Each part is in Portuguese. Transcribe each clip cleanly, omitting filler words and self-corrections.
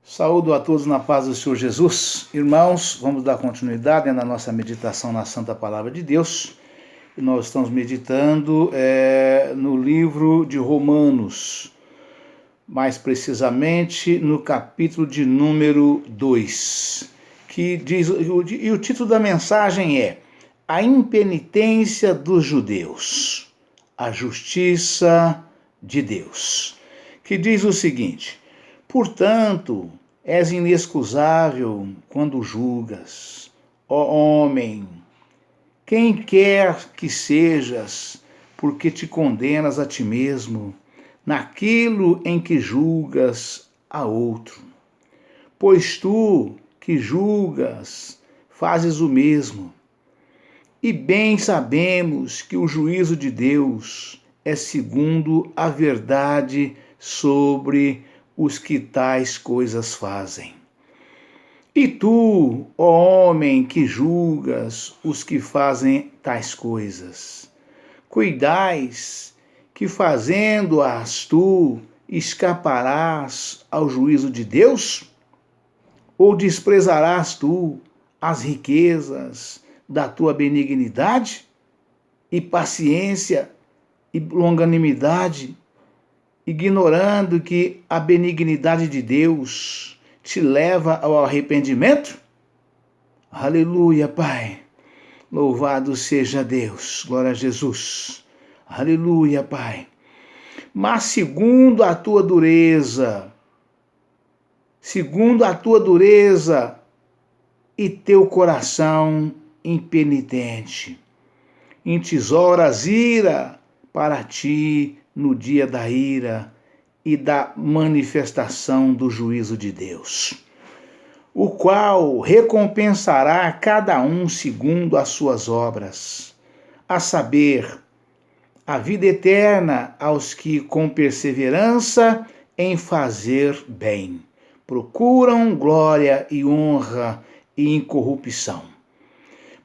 Saúdo a todos na paz do Senhor Jesus. Irmãos, vamos dar continuidade na nossa meditação na Santa Palavra de Deus. E nós estamos meditando no livro de Romanos, mais precisamente no capítulo de número 2, que diz, e o título da mensagem é A Impenitência dos Judeus, a Justiça de Deus, que diz o seguinte: portanto, és inexcusável quando julgas, ó homem, quem quer que sejas, porque te condenas a ti mesmo, naquilo em que julgas a outro. Pois tu, que julgas, fazes o mesmo. E bem sabemos que o juízo de Deus é segundo a verdade sobre os que tais coisas fazem. E tu, ó homem, que julgas os que fazem tais coisas, cuidais que fazendo-as tu escaparás ao juízo de Deus? Ou desprezarás tu as riquezas da tua benignidade e paciência e longanimidade, ignorando que a benignidade de Deus te leva ao arrependimento? Aleluia, Pai. Louvado seja Deus. Glória a Jesus. Aleluia, Pai. Mas segundo a tua dureza e teu coração impenitente, entesouras ira para ti no dia da ira e da manifestação do juízo de Deus, o qual recompensará cada um segundo as suas obras, a saber, a vida eterna aos que com perseverança em fazer bem procuram glória e honra e incorrupção,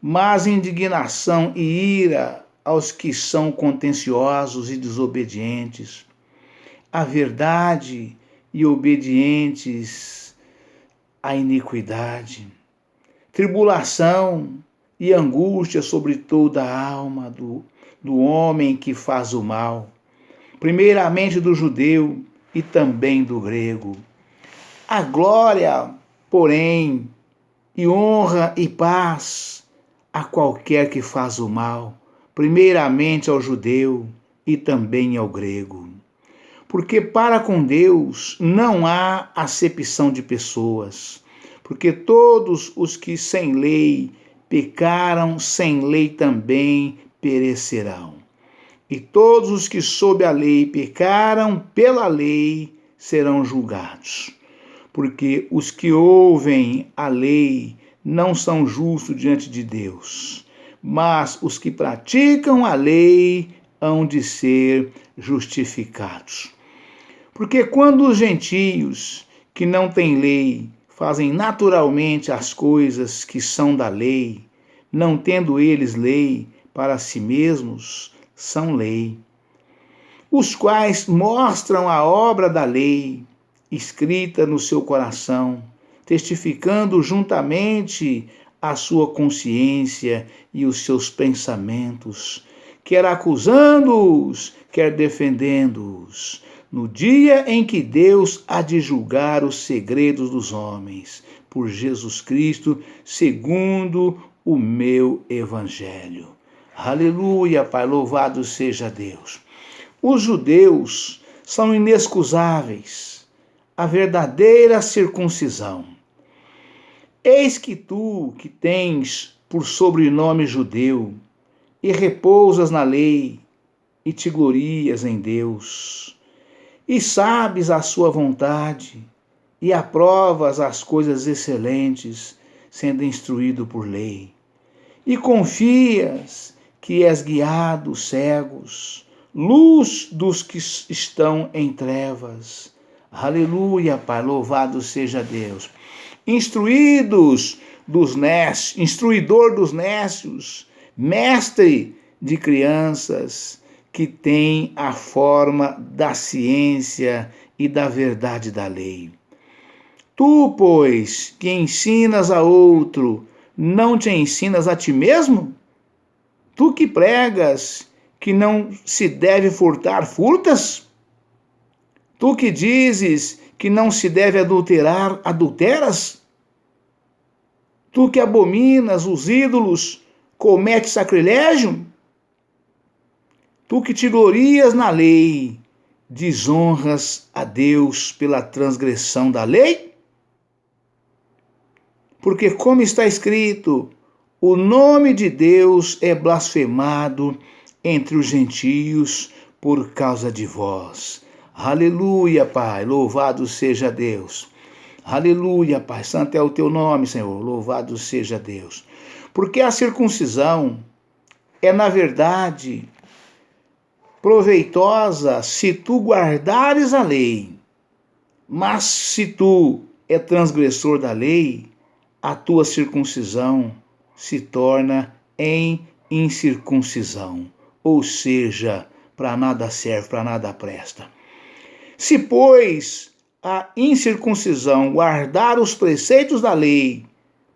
mas indignação e ira aos que são contenciosos e desobedientes à verdade e obedientes à iniquidade, tribulação e angústia sobre toda a alma do homem que faz o mal, primeiramente do judeu e também do grego. A glória, porém, e honra e paz a qualquer que faz o mal, primeiramente ao judeu e também ao grego. Porque para com Deus não há acepção de pessoas, porque todos os que sem lei pecaram, sem lei também perecerão. E todos os que sob a lei pecaram, pela lei serão julgados. Porque os que ouvem a lei não são justos diante de Deus, mas os que praticam a lei hão de ser justificados. Porque quando os gentios, que não têm lei, fazem naturalmente as coisas que são da lei, não tendo eles lei para si mesmos, são lei, os quais mostram a obra da lei, escrita no seu coração, testificando juntamente a sua consciência e os seus pensamentos, quer acusando-os, quer defendendo-os, no dia em que Deus há de julgar os segredos dos homens, por Jesus Cristo, segundo o meu evangelho. Aleluia, Pai, louvado seja Deus. Os judeus são inexcusáveis, a verdadeira circuncisão. Eis que tu, que tens por sobrenome judeu, e repousas na lei, e te glorias em Deus, e sabes a sua vontade, e aprovas as coisas excelentes, sendo instruído por lei, e confias que és guiado cegos, luz dos que estão em trevas. Aleluia, Pai, louvado seja Deus. Instruidor dos nécios, mestre de crianças, que tem a forma da ciência e da verdade da lei. Tu, pois, que ensinas a outro, não te ensinas a ti mesmo? Tu que pregas que não se deve furtar, furtas? Tu que dizes que não se deve adulterar, adulteras? Tu que abominas os ídolos, cometes sacrilégio? Tu que te glorias na lei, desonras a Deus pela transgressão da lei? Porque, como está escrito, o nome de Deus é blasfemado entre os gentios por causa de vós. Aleluia, Pai, louvado seja Deus. Aleluia, Pai, santo é o teu nome, Senhor, louvado seja Deus. Porque a circuncisão é, na verdade, proveitosa se tu guardares a lei. Mas se tu é transgressor da lei, a tua circuncisão se torna em incircuncisão, ou seja, para nada serve, para nada presta. Se, pois, a incircuncisão guardar os preceitos da lei,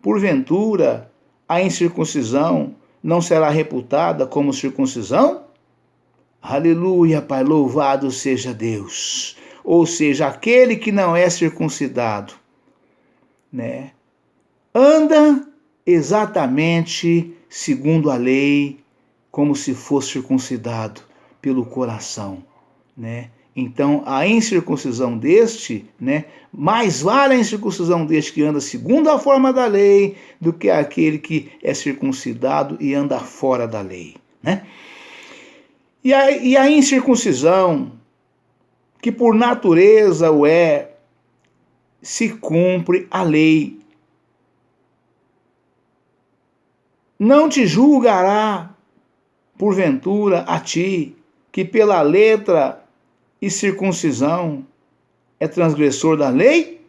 porventura a incircuncisão não será reputada como circuncisão? Aleluia, Pai, louvado seja Deus. Ou seja, aquele que não é circuncidado, né, anda exatamente segundo a lei, como se fosse circuncidado pelo coração, né? Então, a incircuncisão deste, né, mais vale a incircuncisão deste que anda segundo a forma da lei do que aquele que é circuncidado e anda fora da lei, né? E a incircuncisão, que por natureza o é, se cumpre a lei. Não te julgará, porventura, a ti, que pela letra e circuncisão é transgressor da lei?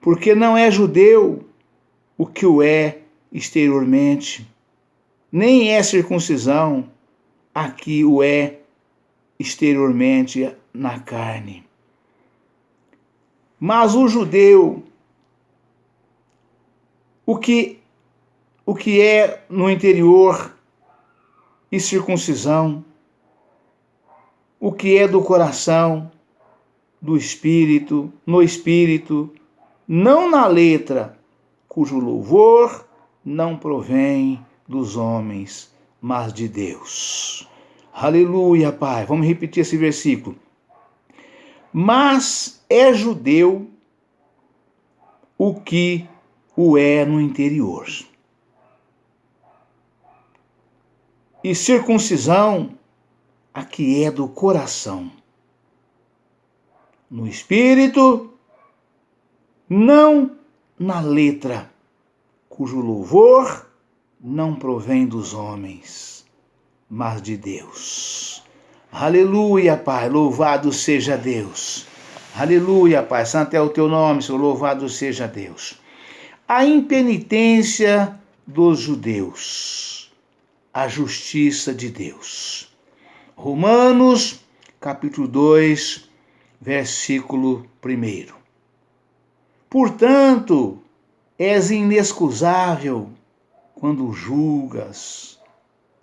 Porque não é judeu o que o é exteriormente, nem é circuncisão a que o é exteriormente na carne. Mas o judeu, o que é no interior e circuncisão, o que é do coração, do espírito, no espírito, não na letra, cujo louvor não provém dos homens, mas de Deus. Aleluia, Pai. Vamos repetir esse versículo. Mas é judeu o que o é no interior. E circuncisão a que é do coração. No espírito, não na letra, cujo louvor não provém dos homens, mas de Deus. Aleluia, Pai, louvado seja Deus. Aleluia, Pai, santo é o teu nome, Senhor, louvado seja Deus. A impenitência dos judeus, a justiça de Deus. Romanos, capítulo 2, versículo 1. Portanto, és inexcusável quando julgas,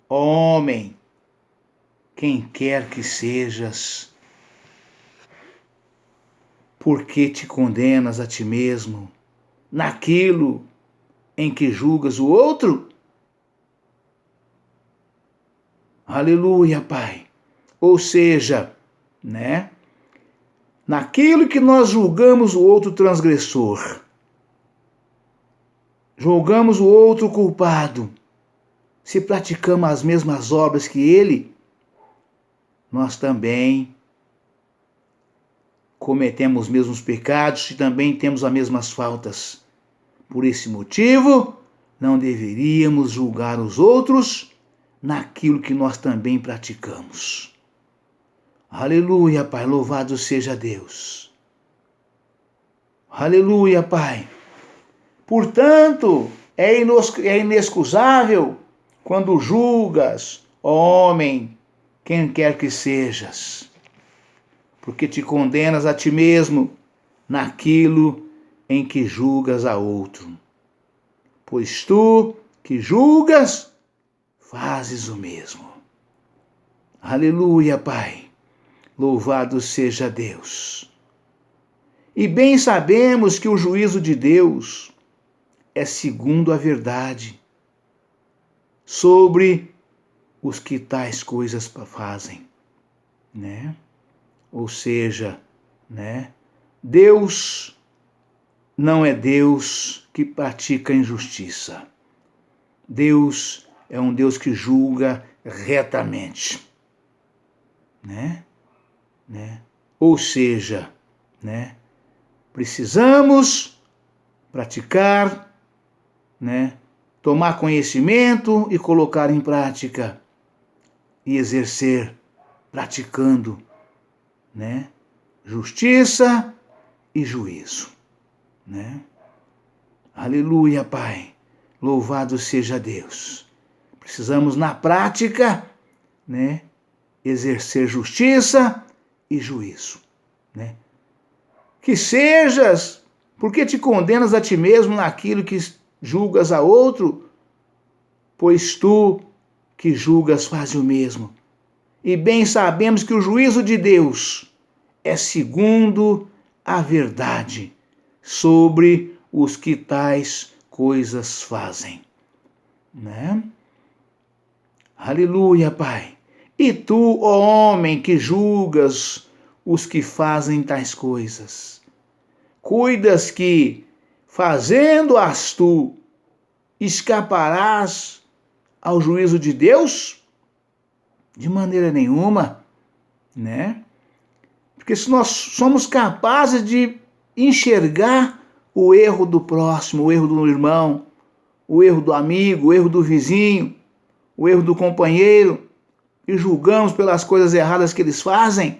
homem, quem quer que sejas, porque te condenas a ti mesmo naquilo em que julgas o outro? Aleluia, Pai. Ou seja, né? Naquilo que nós julgamos o outro transgressor, julgamos o outro culpado, se praticamos as mesmas obras que ele, nós também cometemos os mesmos pecados e também temos as mesmas faltas. Por esse motivo, não deveríamos julgar os outros naquilo que nós também praticamos. Aleluia, Pai, louvado seja Deus. Aleluia, Pai. Portanto, é inexcusável quando julgas, homem, quem quer que sejas, porque te condenas a ti mesmo naquilo em que julgas a outro. Pois tu que julgas, fazes o mesmo. Aleluia, Pai. Louvado seja Deus. E bem sabemos que o juízo de Deus é segundo a verdade sobre os que tais coisas fazem, né? Ou seja, né? Deus não é Deus que pratica injustiça. Deus é um Deus que julga retamente, né? Ou seja, né? Precisamos praticar, né? Tomar conhecimento e colocar em prática e exercer, praticando, né? Justiça e juízo, né? Aleluia, Pai. Louvado seja Deus. Precisamos na prática, né? Exercer justiça e juízo, né? Que sejas, porque te condenas a ti mesmo naquilo que julgas a outro, pois tu que julgas faz o mesmo. E bem sabemos que o juízo de Deus é segundo a verdade sobre os que tais coisas fazem, né? Aleluia, Pai. E tu, ó homem, que julgas os que fazem tais coisas, cuidas que, fazendo-as tu, escaparás ao juízo de Deus? De maneira nenhuma, né? Porque se nós somos capazes de enxergar o erro do próximo, o erro do irmão, o erro do amigo, o erro do vizinho, o erro do companheiro, e julgamos pelas coisas erradas que eles fazem,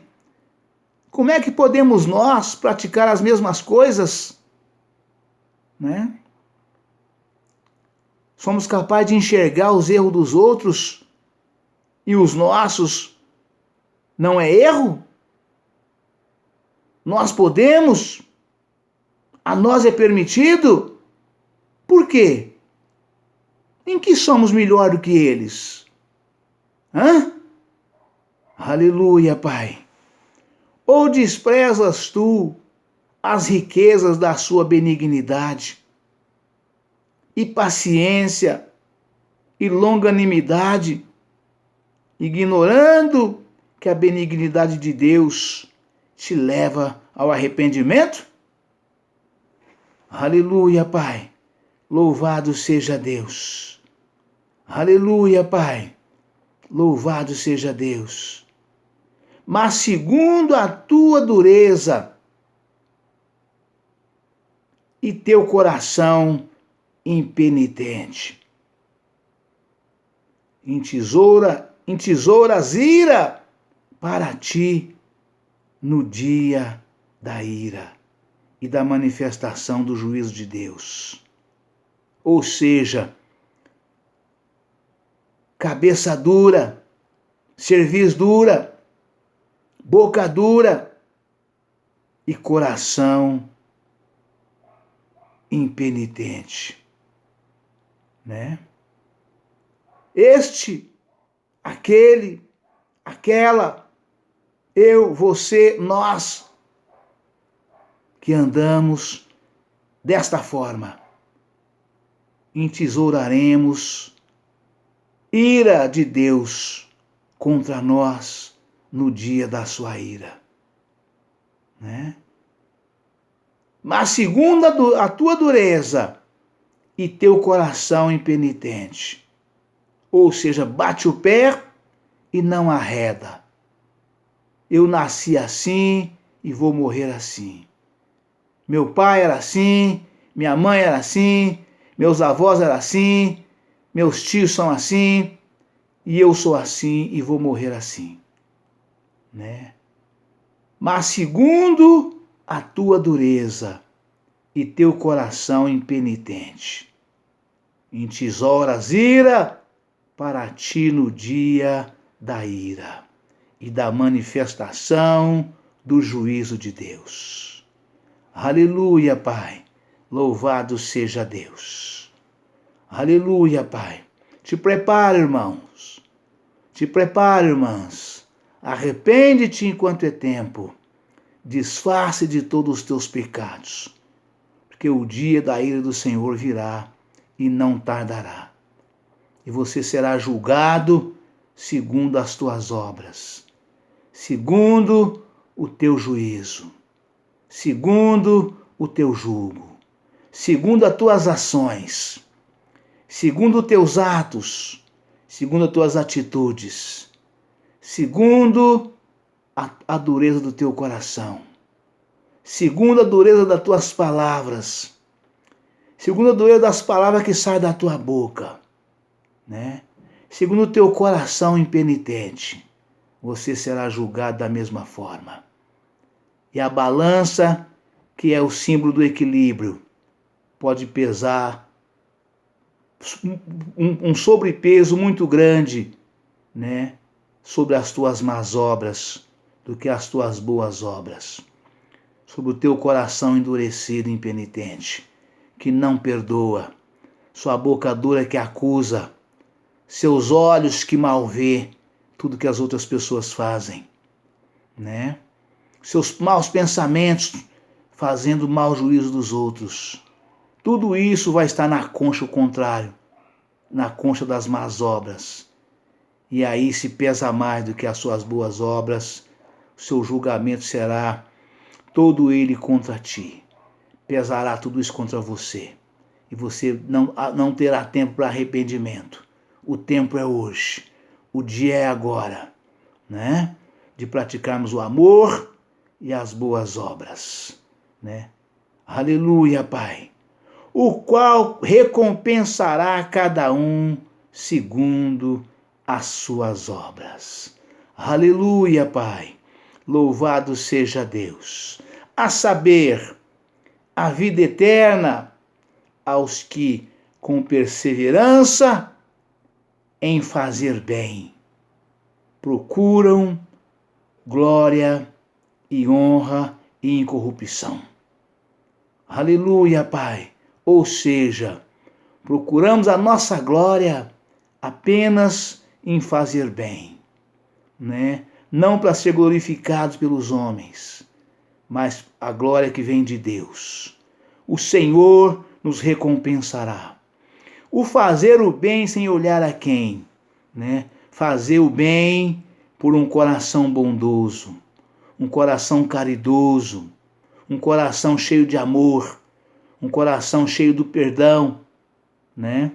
como é que podemos nós praticar as mesmas coisas, né? Somos capazes de enxergar os erros dos outros e os nossos não é erro? Nós podemos? A nós é permitido? Por quê? Em que somos melhor do que eles? Hã? Aleluia, Pai. Ou desprezas tu as riquezas da sua benignidade e paciência e longanimidade, ignorando que a benignidade de Deus te leva ao arrependimento? Aleluia, Pai. Louvado seja Deus. Aleluia, Pai. Louvado seja Deus. Mas segundo a tua dureza e teu coração impenitente, entesouras ira para ti no dia da ira e da manifestação do juízo de Deus. Ou seja, cabeça dura, cerviz dura, boca dura e coração impenitente, né? Aquele, aquela, eu, você, nós, que andamos desta forma, entesouraremos ira de Deus contra nós no dia da sua ira, né? Mas segundo a tua dureza e teu coração impenitente, ou seja, bate o pé e não arreda. Eu nasci assim e vou morrer assim. Meu pai era assim, minha mãe era assim, meus avós eram assim, meus tios são assim, e eu sou assim e vou morrer assim, né? Mas segundo a tua dureza e teu coração impenitente, entesouras ira para ti no dia da ira e da manifestação do juízo de Deus. Aleluia, Pai. Louvado seja Deus. Aleluia, Pai. Te prepara, irmãos. Te prepara, irmãs. Arrepende-te enquanto é tempo. Desface de todos os teus pecados, porque o dia da ira do Senhor virá e não tardará. E você será julgado segundo as tuas obras, segundo o teu juízo, segundo o teu julgo, segundo as tuas ações, segundo os teus atos, segundo as tuas atitudes, segundo a dureza do teu coração, segundo a dureza das tuas palavras, segundo a dureza das palavras que saem da tua boca, né? Segundo o teu coração impenitente, você será julgado da mesma forma. E a balança, que é o símbolo do equilíbrio, pode pesar um sobrepeso muito grande, né, sobre as tuas más obras, do que as tuas boas obras, sobre o teu coração endurecido e impenitente, que não perdoa, sua boca dura que acusa, seus olhos que mal vê tudo que as outras pessoas fazem, né? Seus maus pensamentos fazendo mau juízo dos outros. Tudo isso vai estar na concha o contrário, na concha das más obras. E aí se pesa mais do que as suas boas obras, o seu julgamento será todo ele contra ti. Pesará tudo isso contra você. E você não terá tempo para arrependimento. O tempo é hoje. O dia é agora, né? De praticarmos o amor e as boas obras, né? Aleluia, Pai. O qual recompensará cada um segundo as suas obras. Aleluia, Pai. Louvado seja Deus. A saber, a vida eterna aos que, com perseverança em fazer bem, procuram glória e honra e incorrupção. Aleluia, Pai. Ou seja, procuramos a nossa glória apenas em fazer bem, né? Não para ser glorificados pelos homens, mas a glória que vem de Deus. O Senhor nos recompensará. O fazer o bem sem olhar a quem, né? Fazer o bem por um coração bondoso, um coração caridoso, um coração cheio de amor, um coração cheio do perdão, né?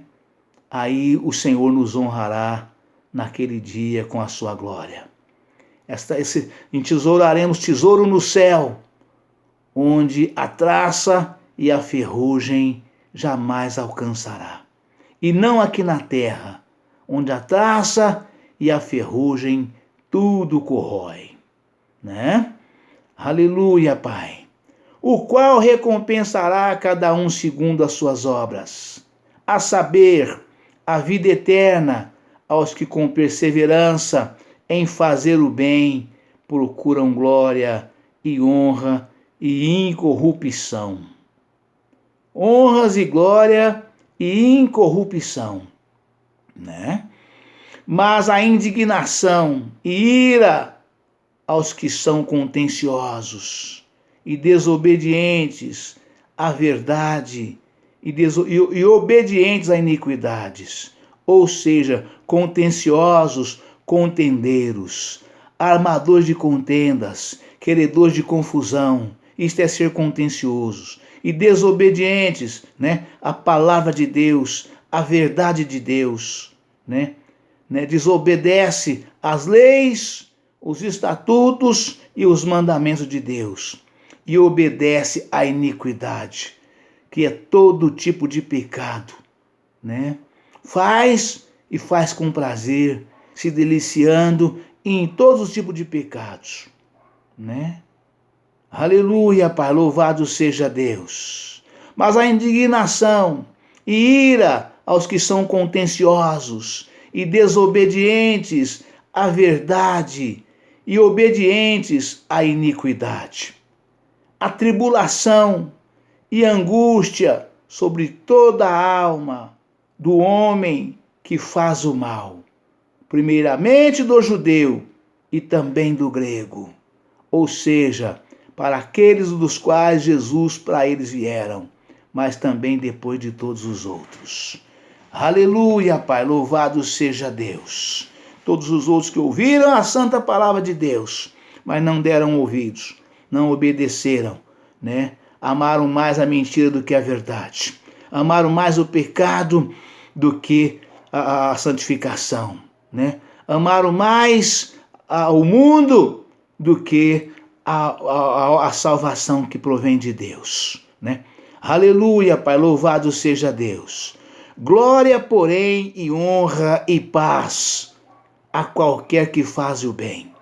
Aí o Senhor nos honrará naquele dia com a sua glória. Entesouraremos tesouro no céu, onde a traça e a ferrugem jamais alcançará. E não aqui na terra, onde a traça e a ferrugem tudo corrói, né? Aleluia, Pai. O qual recompensará cada um segundo as suas obras, a saber, a vida eterna aos que com perseverança em fazer o bem procuram glória e honra e incorrupção. Honras e glória e incorrupção, né? Mas a indignação e ira aos que são contenciosos e desobedientes à verdade e obedientes a iniquidades, ou seja, contenciosos, contendeiros, armadores de contendas, queredores de confusão. Isto é ser contenciosos e desobedientes, né, à palavra de Deus, à verdade de Deus, né? Desobedece às leis, os estatutos e os mandamentos de Deus e obedece à iniquidade, que é todo tipo de pecado, né? Faz e faz com prazer, se deliciando em todos os tipos de pecados, né? Aleluia, Pai, louvado seja Deus. Mas a indignação e ira aos que são contenciosos e desobedientes à verdade e obedientes à iniquidade. a tribulação e angústia sobre toda a alma do homem que faz o mal, primeiramente do judeu e também do grego, ou seja, para aqueles dos quais Jesus para eles vieram, mas também depois de todos os outros. Aleluia, Pai, louvado seja Deus. Todos os outros que ouviram a santa palavra de Deus, mas não deram ouvidos, não obedeceram, né? Amaram mais a mentira do que a verdade. Amaram mais o pecado do que a santificação, né? Amaram mais o mundo do que a salvação que provém de Deus, né? Aleluia, Pai, louvado seja Deus. Glória, porém, e honra e paz a qualquer que faz o bem,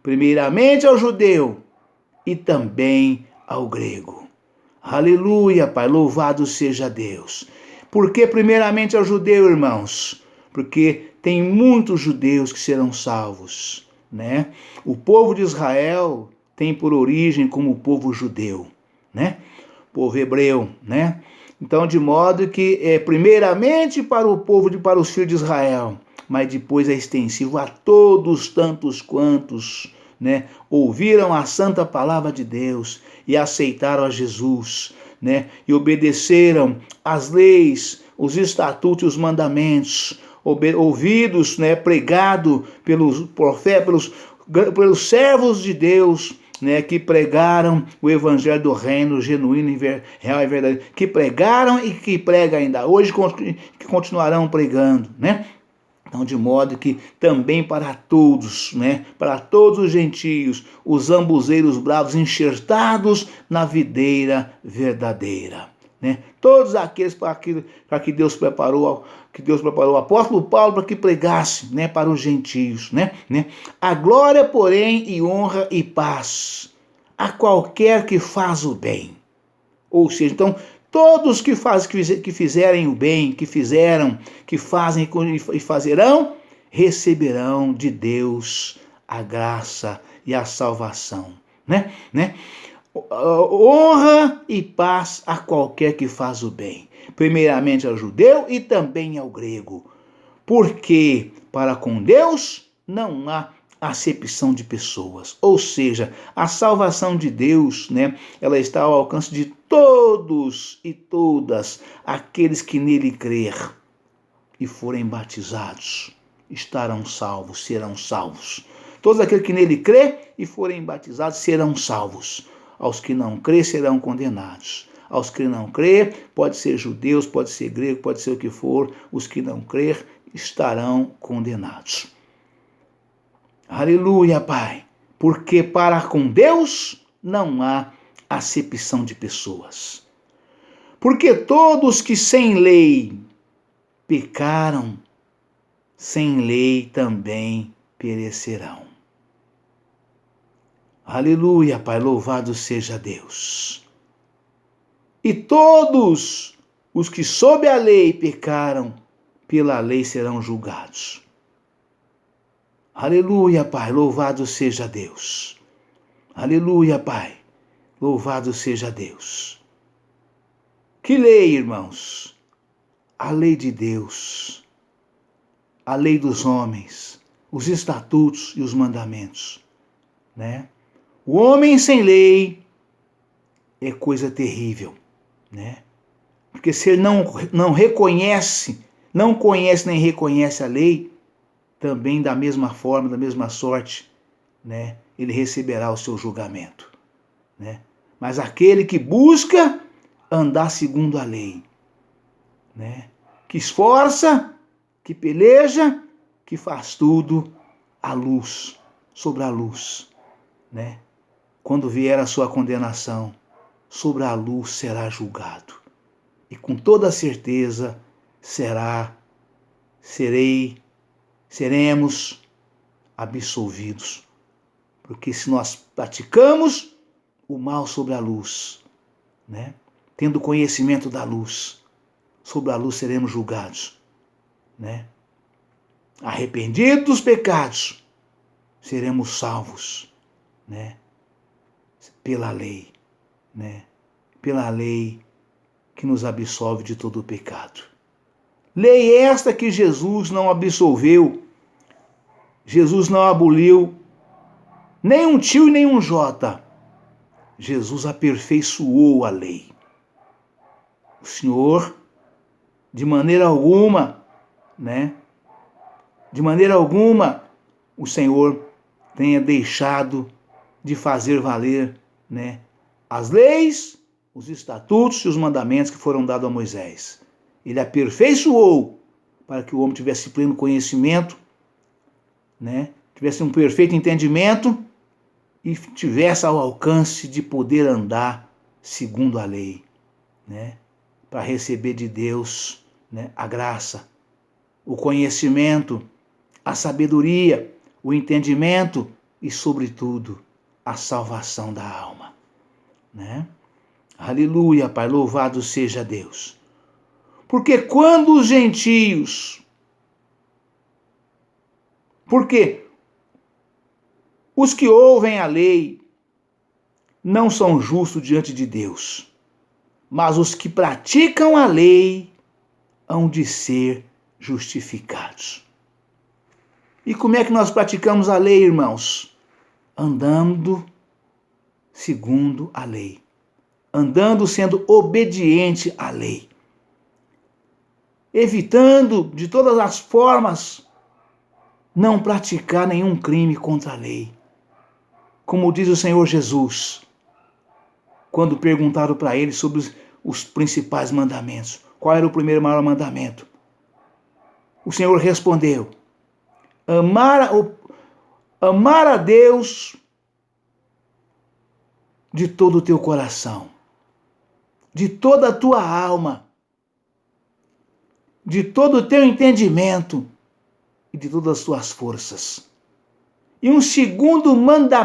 primeiramente ao judeu e também ao grego. Aleluia, Pai, louvado seja Deus. Por que primeiramente ao judeu, irmãos? Porque tem muitos judeus que serão salvos, né? O povo de Israel tem por origem como o povo judeu, né? Povo hebreu, né? Então, de modo que é primeiramente para o povo, para os filhos de Israel, mas depois é extensivo a todos tantos quantos, né, ouviram a santa palavra de Deus e aceitaram a Jesus, né, e obedeceram às leis, os estatutos e os mandamentos, ouvidos, né, pregado pelos profetas, pelos servos de Deus, né, que pregaram o evangelho do reino genuíno, real e verdadeiro, que pregaram e que pregam ainda hoje, que continuarão pregando, né? Então, de modo que também para todos, né, para todos os gentios, os zambuzeiros bravos enxertados na videira verdadeira, né? Todos aqueles para que Deus preparou o apóstolo Paulo para que pregasse, né, para os gentios, né? A glória, porém, e honra e paz a qualquer que faz o bem. Ou seja, então, todos que fizerem o bem, que fizeram, que fazem e fazerão, receberão de Deus a graça e a salvação, né? Honra e paz a qualquer que faz o bem, primeiramente ao judeu e também ao grego, porque para com Deus não há acepção de pessoas, ou seja, a salvação de Deus, né, ela está ao alcance de todos e todas aqueles que nele crer e forem batizados, estarão salvos, serão salvos. Todos aqueles que nele crê e forem batizados serão salvos. Aos que não crê serão condenados. Aos que não crê, pode ser judeus, pode ser grego, pode ser o que for, os que não crer estarão condenados. Aleluia, Pai, porque para com Deus não há acepção de pessoas. Porque todos que sem lei pecaram, sem lei também perecerão. Aleluia, Pai, louvado seja Deus. E todos os que sob a lei pecaram, pela lei serão julgados. Aleluia, Pai, louvado seja Deus. Aleluia, Pai, louvado seja Deus. Que lei, irmãos? A lei de Deus, a lei dos homens, os estatutos e os mandamentos, né? O homem sem lei é coisa terrível, né? Porque se ele não reconhece, não conhece nem reconhece a lei, também da mesma forma, da mesma sorte, né, ele receberá o seu julgamento, né? Mas aquele que busca andar segundo a lei, né, que esforça, que peleja, que faz tudo à luz, sobre a luz, né? Quando vier a sua condenação, sobre a luz será julgado. E com toda certeza seremos absolvidos. Porque se nós praticamos o mal sobre a luz, né, tendo conhecimento da luz, sobre a luz seremos julgados, né? Arrependidos dos pecados, seremos salvos, né, pela lei. né, pela lei que nos absolve de todo o pecado. Lei esta que Jesus não absolveu, Jesus não aboliu, nem um tio e nem um jota. Jesus aperfeiçoou a lei. O Senhor, de maneira alguma, né, de maneira alguma, o Senhor tenha deixado de fazer valer, né, as leis, os estatutos e os mandamentos que foram dados a Moisés. Ele aperfeiçoou para que o homem tivesse pleno conhecimento, né, tivesse um perfeito entendimento e tivesse ao alcance de poder andar segundo a lei, né, para receber de Deus, né, a graça, o conhecimento, a sabedoria, o entendimento e, sobretudo, a salvação da alma, né? Aleluia, Pai, louvado seja Deus. Porque quando os gentios, porque os que ouvem a lei não são justos diante de Deus, mas os que praticam a lei hão de ser justificados. E como é que nós praticamos a lei, irmãos? Andando segundo a lei. Andando sendo obediente à lei. Evitando de todas as formas não praticar nenhum crime contra a lei. Como diz o Senhor Jesus, quando perguntaram para ele sobre os principais mandamentos. Qual era o primeiro maior mandamento? O Senhor respondeu: amar a Deus de todo o teu coração, de toda a tua alma, de todo o teu entendimento e de todas as tuas forças. E um segundo mandamento